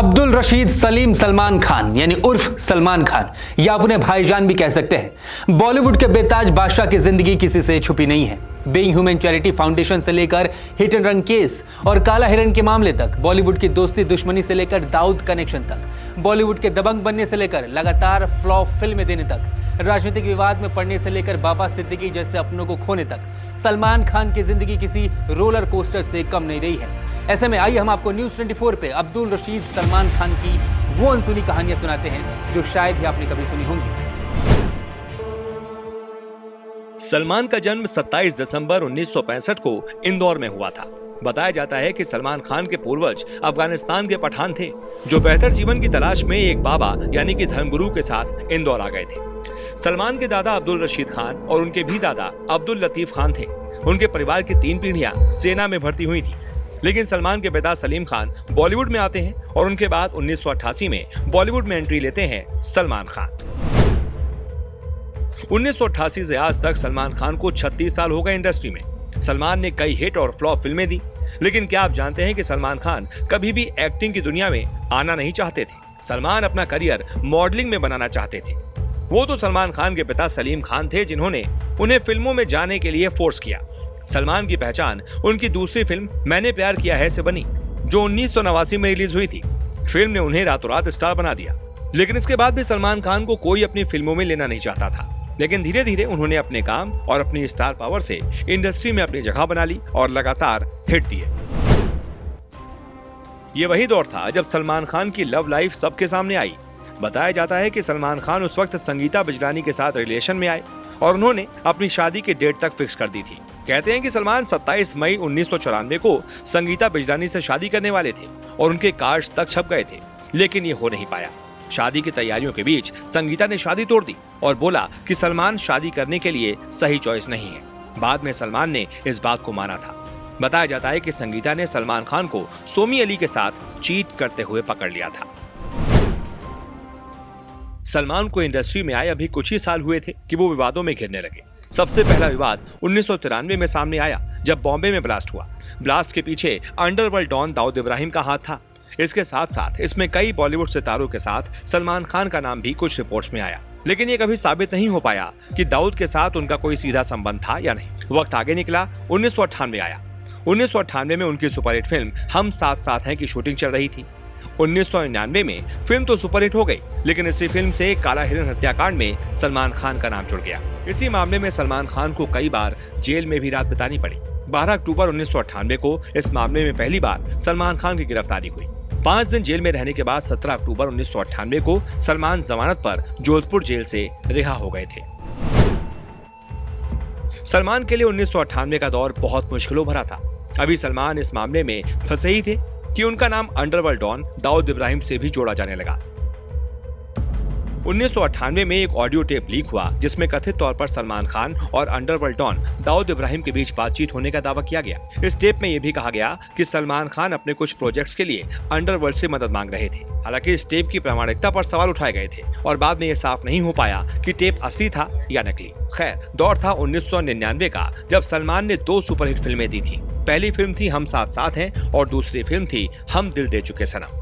अब्दुल रशीद सलीम सलमान खान यानी उर्फ सलमान खान या आप उन्हें भाईजान भी कह सकते हैं। बॉलीवुड के बेताज बादशाह की जिंदगी किसी से छुपी नहीं है। बीइंग ह्यूमन चैरिटी फाउंडेशन से लेकर हिट एंड रन केस और काला हिरण के मामले तक, बॉलीवुड की दोस्ती दुश्मनी से लेकर दाऊद कनेक्शन तक, बॉलीवुड के दबंग बनने से लेकर लगातार फ्लॉप फिल्में देने तक, राजनीतिक विवाद में पड़ने से लेकर बाबा सिद्दीकी जैसे अपनों को खोने तक, सलमान खान की जिंदगी किसी रोलर कोस्टर से कम नहीं रही है। ऐसे में आइए हम आपको न्यूज़ 24 पे अब्दुल रशीद सलमान खान की वो अनसुनी कहानियां सुनाते हैं जो शायद ही आपने कभी सुनी होंगी। सलमान का जन्म 27 दिसंबर 1965 को इंदौर में हुआ था। बताया जाता है कि सलमान खान के पूर्वज अफगानिस्तान के पठान थे जो बेहतर जीवन की तलाश में एक बाबा यानी कि धर्मगुरु के साथ इंदौर आ गए थे। सलमान के दादा अब्दुल रशीद खान और उनके भी दादा अब्दुल लतीफ खान थे। उनके परिवार की 3 पीढ़ियां सेना में भर्ती हुई थी। लेकिन सलमान के पिता सलीम खान बॉलीवुड में आते हैं और उनके बाद 1988 में बॉलीवुड में एंट्री लेते हैं सलमान खान। 1988 से आज तक सलमान खान को 36 साल हो गए इंडस्ट्री में। सलमान ने कई हिट और फ्लॉप फिल्में दी, लेकिन क्या आप जानते हैं कि सलमान खान कभी भी एक्टिंग की दुनिया में आना नहीं चाहते थे। सलमान अपना करियर मॉडलिंग में बनाना चाहते थे। वो तो सलमान खान के पिता सलीम खान थे जिन्होंने उन्हें फिल्मों में जाने के लिए फोर्स किया। सलमान की पहचान उनकी दूसरी फिल्म मैंने प्यार किया है से बनी, जो 1989 में रिलीज हुई थी। फिल्म ने उन्हें रातों रात स्टार बना दिया। लेकिन इसके बाद भी सलमान खान को कोई अपनी फिल्मों में लेना नहीं चाहता था। लेकिन धीरे धीरे उन्होंने अपने काम और अपनी स्टार पावर से इंडस्ट्री में अपनी जगह बना ली और लगातार हिट दिए। ये वही दौर था जब सलमान खान की लव लाइफ सबके सामने आई। बताया जाता है कि सलमान खान उस वक्त संगीता बिजलानी के साथ रिलेशन में आए और उन्होंने अपनी शादी की डेट तक फिक्स कर दी थी। कहते हैं कि सलमान 27 मई 1994 को संगीता बिजलानी से शादी करने वाले थे और उनके कार्ड्स तक छप गए थे, लेकिन ये हो नहीं पाया। शादी की तैयारियों के बीच संगीता ने शादी तोड़ दी और बोला कि सलमान शादी करने के लिए सही चॉइस नहीं है। बाद में सलमान ने इस बात को माना था। बताया जाता है कि संगीता ने सलमान खान को सोमी अली के साथ चीट करते हुए पकड़ लिया था। सलमान को इंडस्ट्री में आए अभी कुछ ही साल हुए थे कि वो विवादों में घिरने लगे। सबसे पहला विवाद 1993 में सामने आया जब बॉम्बे में ब्लास्ट हुआ। ब्लास्ट के पीछे अंडरवर्ल्ड डॉन दाऊद इब्राहिम का हाथ था। इसके साथ साथ इसमें कई बॉलीवुड सितारों के साथ सलमान खान का नाम भी कुछ रिपोर्ट्स में आया, लेकिन ये कभी साबित नहीं हो पाया कि दाऊद के साथ उनका कोई सीधा संबंध था या नहीं। वक्त आगे निकला, 1998 आया। 1998 में उनकी सुपरहिट फिल्म हम साथ साथ हैं की शूटिंग चल रही थी। 1999 में फिल्म तो सुपरहिट हो गई, लेकिन इसी फिल्म से काला हिरण हत्याकांड में सलमान खान का नाम जुड़ गया। इसी मामले में सलमान खान को कई बार जेल में भी रात बितानी पड़ी। 12 अक्टूबर 1998 को इस मामले में पहली बार सलमान खान की गिरफ्तारी हुई। 5 दिन जेल में रहने के बाद 17 अक्टूबर 1998 को सलमान जमानत पर जोधपुर जेल से रिहा हो गए थे। सलमान के लिए 1998 का दौर बहुत मुश्किलों भरा था। अभी सलमान इस मामले में फंसे ही थे कि उनका नाम अंडरवर्ल्ड डॉन दाऊद इब्राहिम से भी जोड़ा जाने लगा। 1998 में एक ऑडियो टेप लीक हुआ जिसमें कथित तौर पर सलमान खान और अंडरवर्ल्ड डॉन दाऊद इब्राहिम के बीच बातचीत होने का दावा किया गया। इस टेप में यह भी कहा गया कि सलमान खान अपने कुछ प्रोजेक्ट्स के लिए अंडरवर्ल्ड से मदद मांग रहे थे। हालांकि इस टेप की प्रामाणिकता पर सवाल उठाए गए थे और बाद में यह साफ नहीं हो पाया कि टेप असली था या नकली। खैर, दौर था 1999 का जब सलमान ने 2 सुपरहिट फिल्में दी थी। पहली फिल्म थी हम साथ साथ हैं और दूसरी फिल्म थी हम दिल दे चुके सनम।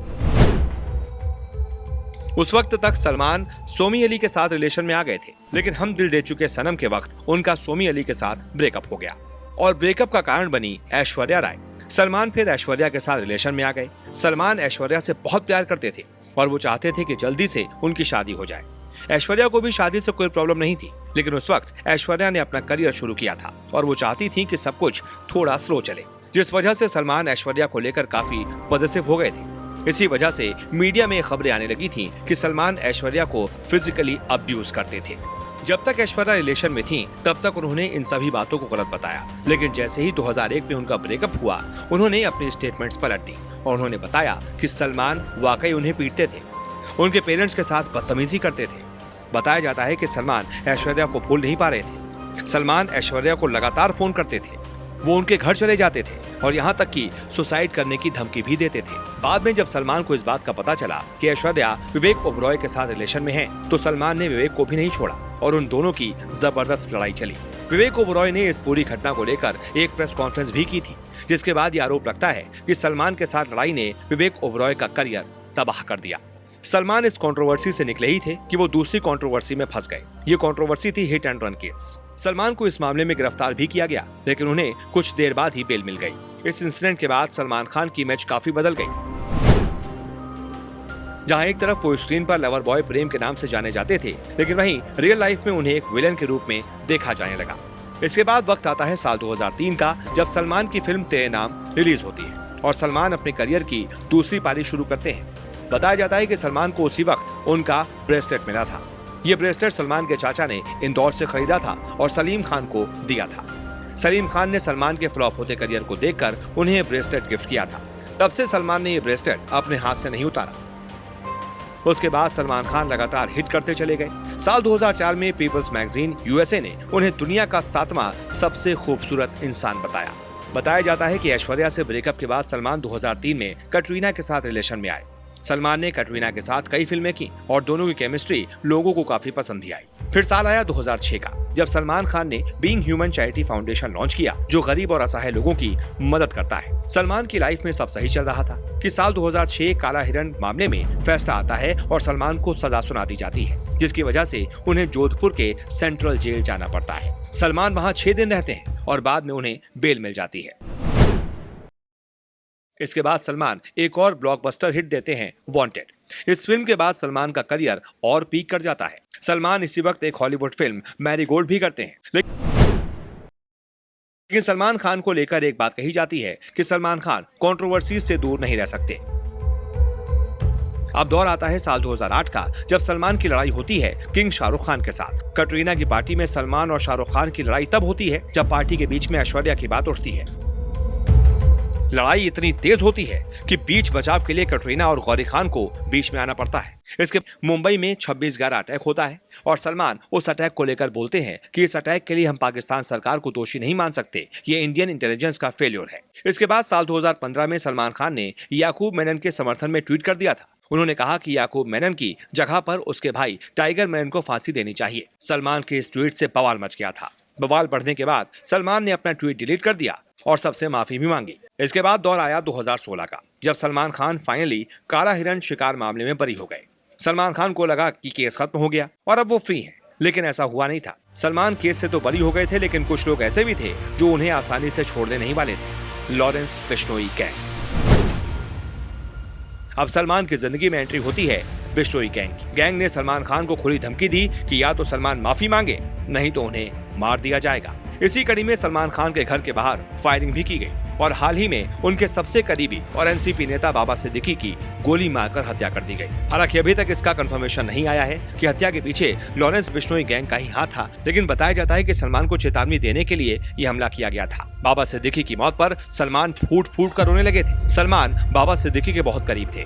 उस वक्त तक सलमान सोमी अली के साथ रिलेशन में आ गए थे, लेकिन हम दिल दे चुके सनम के वक्त उनका सोमी अली के साथ ब्रेकअप हो गया और ब्रेकअप का कारण बनी ऐश्वर्या राय। सलमान फिर ऐश्वर्या के साथ रिलेशन में आ गए। सलमान ऐश्वर्या से बहुत प्यार करते थे और वो चाहते थे कि जल्दी से उनकी शादी हो जाए। ऐश्वर्या को भी शादी से कोई प्रॉब्लम नहीं थी, लेकिन उस वक्त ऐश्वर्या ने अपना करियर शुरू किया था और वो चाहती थी कि सब कुछ थोड़ा स्लो चले, जिस वजह से सलमान ऐश्वर्या को लेकर काफी पॉजिटिव हो गए थे। इसी वजह से मीडिया में खबरें आने लगी थी कि सलमान ऐश्वर्या को फिजिकली अब्यूज करते थे। जब तक ऐश्वर्या रिलेशन में थी तब तक उन्होंने इन सभी बातों को गलत बताया, लेकिन जैसे ही 2001 में उनका ब्रेकअप हुआ उन्होंने अपनी स्टेटमेंट्स पलट दी और उन्होंने बताया कि सलमान वाकई उन्हें पीटते थे, उनके पेरेंट्स के साथ बदतमीजी करते थे। बताया जाता है कि सलमान ऐश्वर्या को भूल नहीं पा रहे थे। सलमान ऐश्वर्या को लगातार फोन करते थे, वो उनके घर चले जाते थे और यहाँ तक कि सुसाइड करने की धमकी भी देते थे। बाद में जब सलमान को इस बात का पता चला कि ऐश्वर्या विवेक ओबरॉय के साथ रिलेशन में है, तो सलमान ने विवेक को भी नहीं छोड़ा और उन दोनों की जबरदस्त लड़ाई चली। विवेक ओबरॉय ने इस पूरी घटना को लेकर एक प्रेस कॉन्फ्रेंस भी की थी, जिसके बाद ये आरोप लगता है कि सलमान के साथ लड़ाई ने विवेक ओबरॉय का करियर तबाह कर दिया। सलमान इस कंट्रोवर्सी से निकले ही थे कि वो दूसरी कंट्रोवर्सी में फंस गए। ये कंट्रोवर्सी थी hit and run case. Salman को इस मामले में गिरफ्तार भी किया गया, लेकिन उन्हें कुछ देर बाद ही बेल मिल गई। इस इंसिडेंट के बाद सलमान खान की इमेज काफी बदल गई। जहां एक तरफ वो स्क्रीन पर लवर बॉय प्रेम के नाम से जाने जाते थे, लेकिन वहीं रियल लाइफ में उन्हें एक विलेन के रूप में देखा जाने लगा। इसके बाद वक्त आता है साल 2003 का, जब सलमान की फिल्म तेरे नाम रिलीज होती है और सलमान अपने करियर की दूसरी पारी शुरू करते हैं। बताया जाता है कि सलमान को उसी वक्त उनका ब्रेसलेट मिला था। ये ब्रेसलेट सलमान के चाचा ने इंदौर से खरीदा था और सलीम खान को दिया था। सलीम खान ने सलमान के फ्लॉप होते करियर को देखकर उन्हें ब्रेसलेट गिफ्ट किया था। तब से सलमान ने ये ब्रेसलेट अपने हाथ से नहीं उतारा। उसके बाद सलमान खान लगातार हिट करते चले गए। साल 2004 में पीपल्स मैगजीन यूएसए ने उन्हें दुनिया का 7वां सबसे खूबसूरत इंसान बताया। बताया जाता है कि ऐश्वर्या से ब्रेकअप के बाद सलमान 2003 में कटरीना के साथ रिलेशन में आए। सलमान ने कटरीना के साथ कई फिल्में की और दोनों की केमिस्ट्री लोगों को काफी पसंद भी आई। फिर साल आया 2006 का, जब सलमान खान ने being human charity foundation launch किया, जो गरीब और असहाय लोगों की मदद करता है। सलमान की लाइफ में सब सही चल रहा था कि साल 2006 काला हिरण मामले में फैसला आता है और सलमान को सजा सुना दी जाती है, जिसकी वजह से उन्हें जोधपुर के सेंट्रल जेल जाना पड़ता है। सलमान वहाँ 6 दिन रहते हैं और बाद में उन्हें बेल मिल जाती है। इसके बाद सलमान एक और ब्लॉकबस्टर हिट देते हैं, वांटेड। इस फिल्म के बाद सलमान का करियर और पीक कर जाता है। सलमान इसी वक्त एक हॉलीवुड फिल्म मैरीगोल्ड भी करते हैं, लेकिन सलमान खान को लेकर एक बात कही जाती है कि सलमान खान कंट्रोवर्सी से दूर नहीं रह सकते। अब दौर आता है साल 2008 का, जब सलमान की लड़ाई होती है किंग शाहरुख खान के साथ। कटरीना की पार्टी में सलमान और शाहरुख खान की लड़ाई तब होती है जब पार्टी के बीच में ऐश्वर्या की बात उठती है। लड़ाई इतनी तेज होती है कि बीच बचाव के लिए कटरीना और गौरी खान को बीच में आना पड़ता है। इसके मुंबई में 26/11 अटैक होता है और सलमान उस अटैक को लेकर बोलते हैं कि इस अटैक के लिए हम पाकिस्तान सरकार को दोषी नहीं मान सकते, ये इंडियन इंटेलिजेंस का फेल्योर है। इसके बाद साल 2015 में सलमान खान ने याकूब मेनन के समर्थन में ट्वीट कर दिया था। उन्होंने कहा कि याकूब मेनन की जगह पर उसके भाई टाइगर मेनन को फांसी देनी चाहिए। सलमान के इस ट्वीट से बवाल मच गया था। बवाल बढ़ने के बाद सलमान ने अपना ट्वीट डिलीट कर दिया और सबसे माफी भी मांगी। इसके बाद दौर आया 2016 का, जब सलमान खान फाइनली काला हिरण शिकार मामले में बरी हो गए। सलमान खान को लगा कि केस खत्म हो गया और अब वो फ्री हैं, लेकिन ऐसा हुआ नहीं था। सलमान केस से तो बरी हो गए थे, लेकिन कुछ लोग ऐसे भी थे जो उन्हें आसानी से छोड़ने नहीं वाले थे। Lawrence Bishnoi gang. अब सलमान की जिंदगी में एंट्री होती है बिश्नोई गैंग की। गैंग ने सलमान खान को खुली धमकी दी कि या तो सलमान माफी मांगे, नहीं तो उन्हें मार दिया जाएगा। इसी कड़ी में सलमान खान के घर के बाहर फायरिंग भी की गई और हाल ही में उनके सबसे करीबी और एनसीपी नेता बाबा सिद्दीकी की गोली मारकर हत्या कर दी गई। हालांकि अभी तक इसका कंफर्मेशन नहीं आया है कि हत्या के पीछे लॉरेंस बिश्नोई गैंग का ही हाथ था, लेकिन बताया जाता है कि सलमान को चेतावनी देने के लिए यह हमला किया गया था। बाबा सिद्दीकी की मौत पर सलमान फूट फूट कर रोने लगे थे। सलमान बाबा सिद्दीकी के बहुत करीब थे।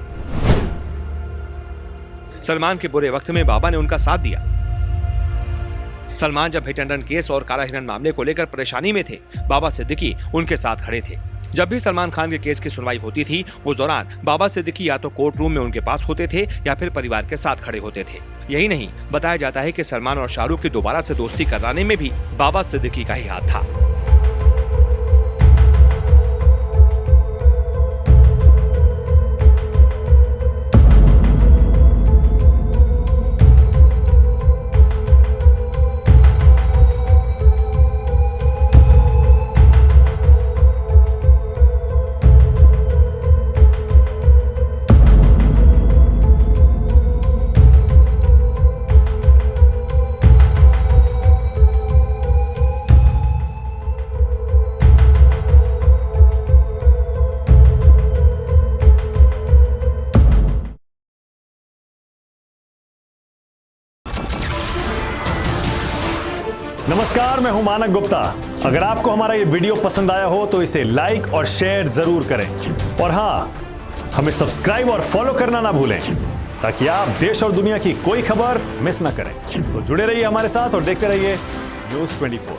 सलमान के बुरे वक्त में बाबा ने उनका साथ दिया। सलमान जब हिट एंड रन केस और काला हिरण मामले को लेकर परेशानी में थे, बाबा सिद्दीकी उनके साथ खड़े थे। जब भी सलमान खान के केस की सुनवाई होती थी, उस दौरान बाबा सिद्दीकी या तो कोर्ट रूम में उनके पास होते थे या फिर परिवार के साथ खड़े होते थे। यही नहीं, बताया जाता है कि सलमान और शाहरुख की दोबारा से दोस्ती कराने में भी बाबा सिद्दीकी का ही हाथ था। नमस्कार, मैं हूं मानक गुप्ता। अगर आपको हमारा ये वीडियो पसंद आया हो तो इसे लाइक और शेयर जरूर करें और हां, हमें सब्सक्राइब और फॉलो करना ना भूलें ताकि आप देश और दुनिया की कोई खबर मिस ना करें। तो जुड़े रहिए हमारे साथ और देखते रहिए न्यूज़ 24।